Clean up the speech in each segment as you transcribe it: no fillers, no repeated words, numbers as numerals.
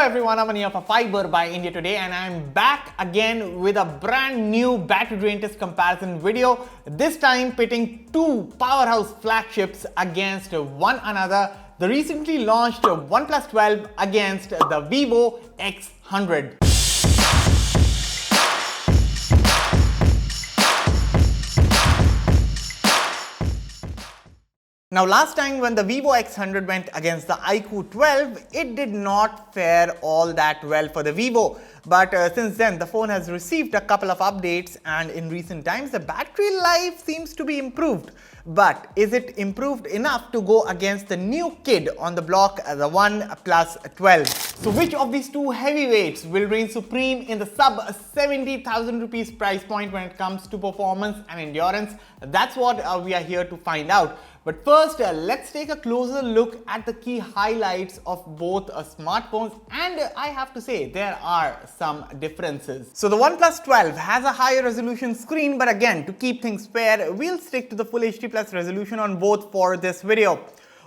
everyone, I'm Ania for Fiiber by India Today, and I'm back again with a brand new battery drain test comparison video. This time pitting two powerhouse flagships against one another. The recently launched OnePlus 12 against the Vivo X100. Now last time when the Vivo X100 went against the iQOO 12, it did not fare all that well for the Vivo. But since then the phone has received a couple of updates, and in recent times the battery life seems to be improved. But is it improved enough to go against the new kid on the block, the OnePlus 12? So which of these two heavyweights will reign supreme in the sub 70,000 rupees price point when it comes to performance and endurance? That's what we are here to find out. But first, let's take a closer look at the key highlights of both smartphones, and I have to say there are some differences. So the OnePlus 12 has a higher resolution screen, but again, to keep things fair, we'll stick to the Full HD Plus resolution on both for this video.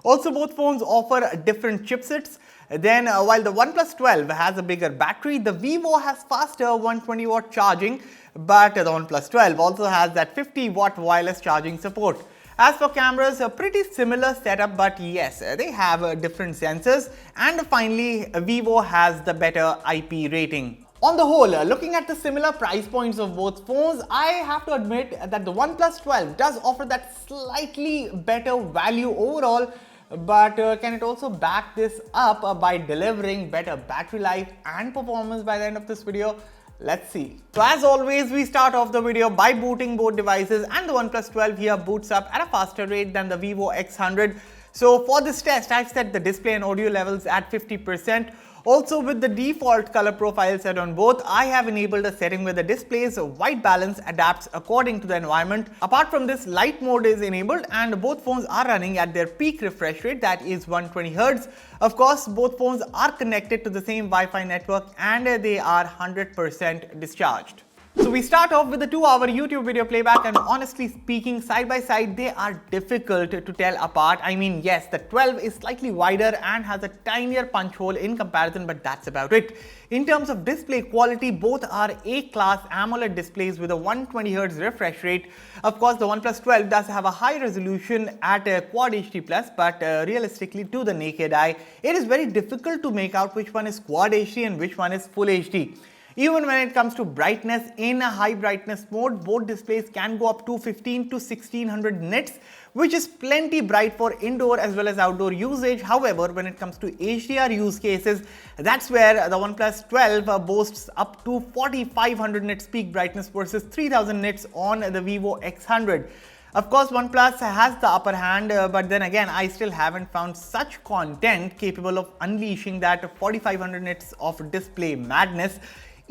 Also, both phones offer different chipsets. Then while the OnePlus 12 has a bigger battery, the Vivo has faster 120-watt charging, but the OnePlus 12 also has that 50-watt wireless charging support. As for cameras, a pretty similar setup, but yes, they have different sensors. And finally, Vivo has the better IP rating. On the whole, looking at the similar price points of both phones, I have to admit that the OnePlus 12 does offer that slightly better value overall. But can it also back this up by delivering better battery life and performance by the end of this video? Let's see. So as always, we start off the video by booting both devices, and the OnePlus 12 here boots up at a faster rate than the Vivo X100. So for this test, I've set the display and audio levels at 50%. Also, with the default color profile set on both, I have enabled a setting where the display's white balance adapts according to the environment. Apart from this, light mode is enabled, and both phones are running at their peak refresh rate, that is 120 Hz. Of course, both phones are connected to the same Wi-Fi network, and they are 100% discharged. So we start off with the 2-hour YouTube video playback, and honestly speaking, side by side they are difficult to tell apart. I mean, yes, the 12 is slightly wider and has a tinier punch hole in comparison, but that's about it. In terms of display quality, both are A-class AMOLED displays with a 120 Hz refresh rate. Of course, the OnePlus 12 does have a high resolution at Quad HD+, but realistically to the naked eye, it is very difficult to make out which one is Quad HD and which one is Full HD. Even when it comes to brightness, in a high brightness mode, both displays can go up to 15 to 1600 nits, which is plenty bright for indoor as well as outdoor usage. However, when it comes to HDR use cases, that's where the OnePlus 12 boasts up to 4500 nits peak brightness versus 3000 nits on the Vivo X100. Of course, OnePlus has the upper hand, but then again, I still haven't found such content capable of unleashing that 4500 nits of display madness.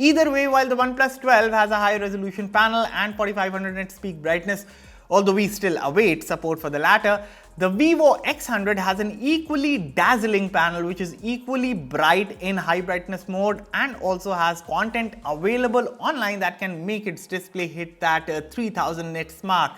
Either way, while the OnePlus 12 has a high resolution panel and 4500 nits peak brightness, although we still await support for the latter, the Vivo X100 has an equally dazzling panel which is equally bright in high brightness mode, and also has content available online that can make its display hit that 3000 nits mark.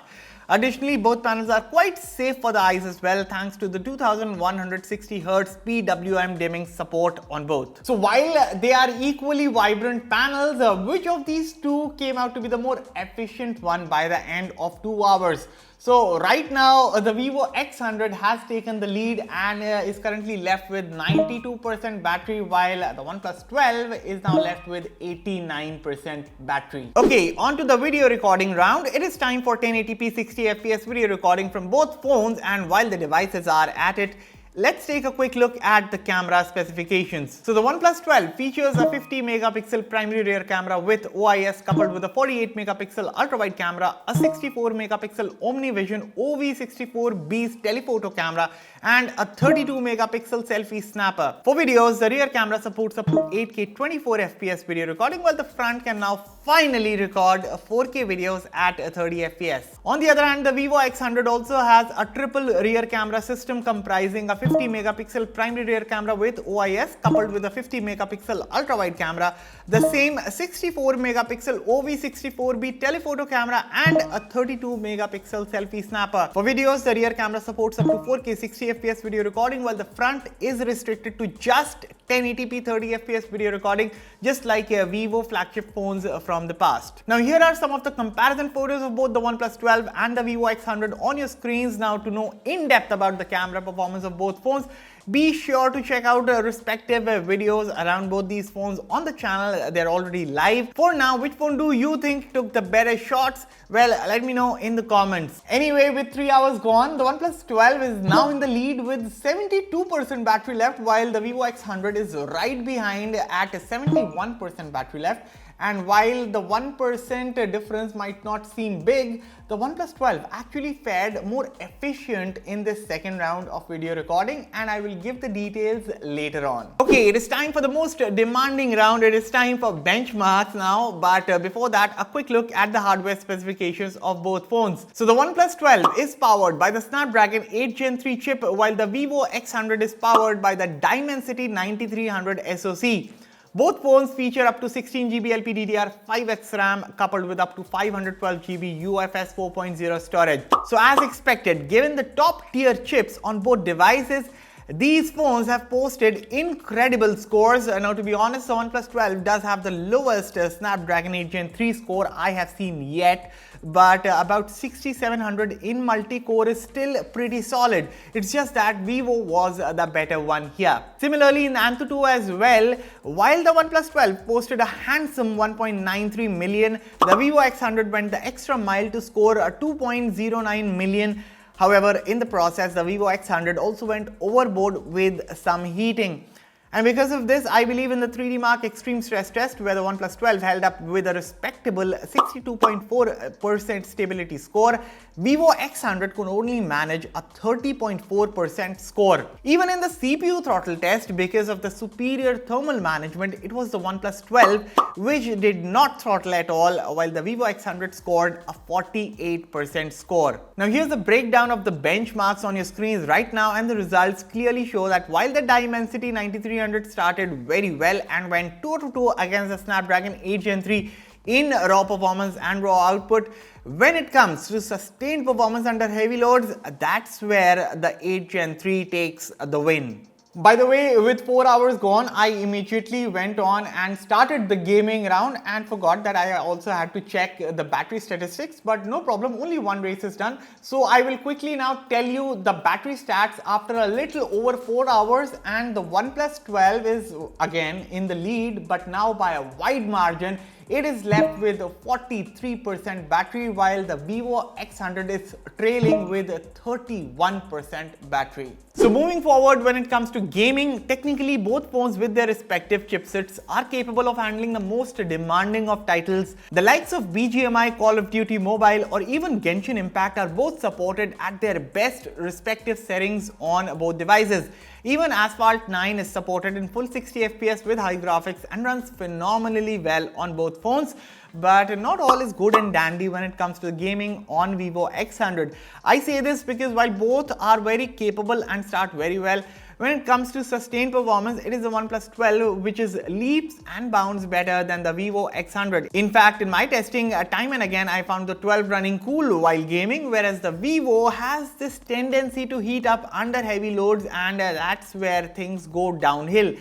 Additionally, both panels are quite safe for the eyes as well, thanks to the 2160 Hz PWM dimming support on both. So while they are equally vibrant panels, which of these two came out to be the more efficient one by the end of 2 hours? So right now, the Vivo X100 has taken the lead and is currently left with 92% battery, while the OnePlus 12 is now left with 89% battery. Okay, on to the video recording round. It is time for 1080p 60 FPS video recording from both phones, and while the devices are at it, let's take a quick look at the camera specifications. So the OnePlus 12 features a 50 megapixel primary rear camera with OIS coupled with a 48 megapixel ultra-wide camera, a 64 megapixel OmniVision OV64 Beast telephoto camera, and a 32 megapixel selfie snapper. For videos, the rear camera supports up to 8K 24 FPS video recording, while the front can now finally record 4K videos at 30 FPS. On the other hand, the Vivo X100 also has a triple rear camera system comprising a 50 megapixel primary rear camera with OIS coupled with a 50 megapixel ultra wide camera, the same 64 megapixel OV64B telephoto camera, and a 32 megapixel selfie snapper. For videos, the rear camera supports up to 4K 60 FPS video recording, while the front is restricted to just 1080p 30 FPS video recording, just like Vivo flagship phones from the past. Now here are some of the comparison photos of both the OnePlus 12 and the Vivo X100 on your screens. Now, to know in depth about the camera performance of both phones, be sure to check out respective videos around both these phones on the channel. They're already live. For now, which phone do you think took the better shots? Well, let me know in the comments. Anyway, with 3 hours gone, the OnePlus 12 is now in the lead with 72% battery left, while the Vivo X100 is right behind at 71% battery left. And while the 1% difference might not seem big, the OnePlus 12 actually fared more efficient in this second round of video recording, and I will give the details later on. Okay, it is time for the most demanding round. It is time for benchmarks now, but before that, a quick look at the hardware specifications of both phones. So the OnePlus 12 is powered by the Snapdragon 8 Gen 3 chip, while the Vivo X100 is powered by the Dimensity 9300 SoC. Both phones feature up to 16GB LPDDR5X RAM coupled with up to 512GB UFS 4.0 storage. So as expected, given the top tier chips on both devices, these phones have posted incredible scores. Now, to be honest, the OnePlus 12 does have the lowest Snapdragon 8 Gen 3 score I have seen yet, but about 6700 in multi-core is still pretty solid. It's just that Vivo was the better one here. Similarly, in AnTuTu as well, while the OnePlus 12 posted a handsome 1.93 million, the Vivo X100 went the extra mile to score a 2.09 million. However, in the process, the Vivo X100 also went overboard with some heating. And because of this, I believe in the 3D Mark Extreme Stress Test, where the OnePlus 12 held up with a respectable 62.4% stability score, Vivo X100 could only manage a 30.4% score. Even in the CPU throttle test, because of the superior thermal management, it was the OnePlus 12 which did not throttle at all, while the Vivo X100 scored a 48% score. Now here's the breakdown of the benchmarks on your screens right now, and the results clearly show that while the Dimensity 9300 started very well and went toe-to-toe against the Snapdragon 8 Gen 3 in raw performance and raw output, when it comes to sustained performance under heavy loads, that's where the 8 Gen 3 takes the win. By the way, with 4 hours gone, I immediately went on and started the gaming round and forgot that I also had to check the battery statistics, but no problem, only one race is done. So I will quickly now tell you the battery stats after a little over 4 hours, and the OnePlus 12 is again in the lead, but now by a wide margin. It is left with 43% battery, while the Vivo X100 is trailing with 31% battery. So moving forward, when it comes to gaming, technically both phones with their respective chipsets are capable of handling the most demanding of titles. The likes of BGMI, Call of Duty Mobile, or even Genshin Impact are both supported at their best respective settings on both devices. Even Asphalt 9 is supported in full 60 FPS with high graphics and runs phenomenally well on both phones. But not all is good and dandy when it comes to gaming on Vivo X100. I say this because while both are very capable and start very well, when it comes to sustained performance, it is the OnePlus 12 which is leaps and bounds better than the Vivo X100. In fact, in my testing, time and again, I found the 12 running cool while gaming, whereas the Vivo has this tendency to heat up under heavy loads, and that's where things go downhill.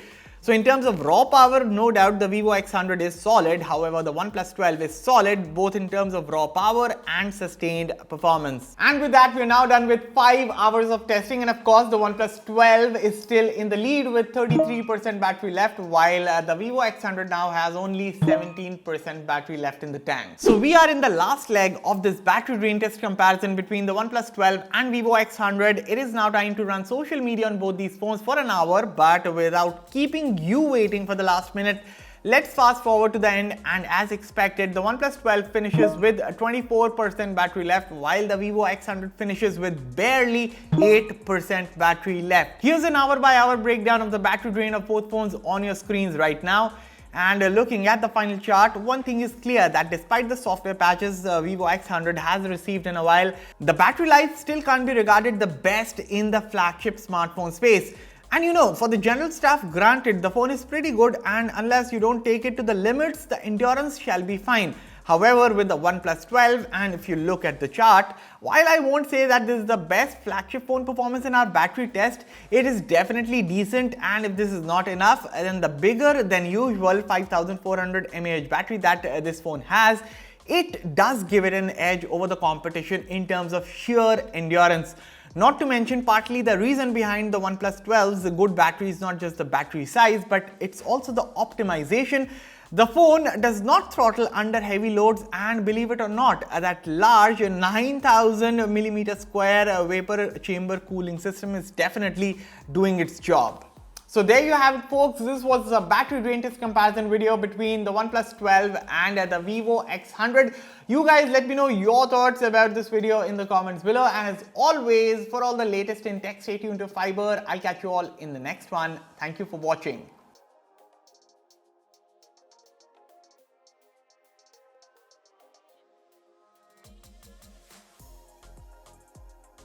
So in terms of raw power, no doubt the Vivo X100 is solid. However, the OnePlus 12 is solid both in terms of raw power and sustained performance. And with that, we're now done with 5 hours of testing. And of course, the OnePlus 12 is still in the lead with 33% battery left, while the Vivo X100 now has only 17% battery left in the tank. So we are in the last leg of this battery drain test comparison between the OnePlus 12 and Vivo X100. It is now time to run social media on both these phones for an hour, but without keeping you waiting for the last minute, let's fast forward to the end, and as expected, the OnePlus 12 finishes with 24% battery left, while the Vivo X100 finishes with barely 8% battery left. Here's an hour by hour breakdown of the battery drain of both phones on your screens right now. And looking at the final chart, one thing is clear that despite the software patches Vivo X100 has received in a while, the battery life still can't be regarded the best in the flagship smartphone space. And you know, for the general stuff, granted, the phone is pretty good, and unless you don't take it to the limits, the endurance shall be fine. However, with the OnePlus 12, and if you look at the chart, while I won't say that this is the best flagship phone performance in our battery test, it is definitely decent. And if this is not enough, then the bigger than usual 5400 mAh battery that this phone has, it does give it an edge over the competition in terms of sheer endurance. Not to mention, partly the reason behind the OnePlus 12's good battery is not just the battery size, but it's also the optimization. The phone does not throttle under heavy loads, and believe it or not, that large 9000 mm square vapor chamber cooling system is definitely doing its job. So there you have it, folks. This was a battery drain test comparison video between the OnePlus 12 and the Vivo X100. You guys let me know your thoughts about this video in the comments below. And as always, for all the latest in tech, stay tuned to Fiiber. I'll catch you all in the next one. Thank you for watching.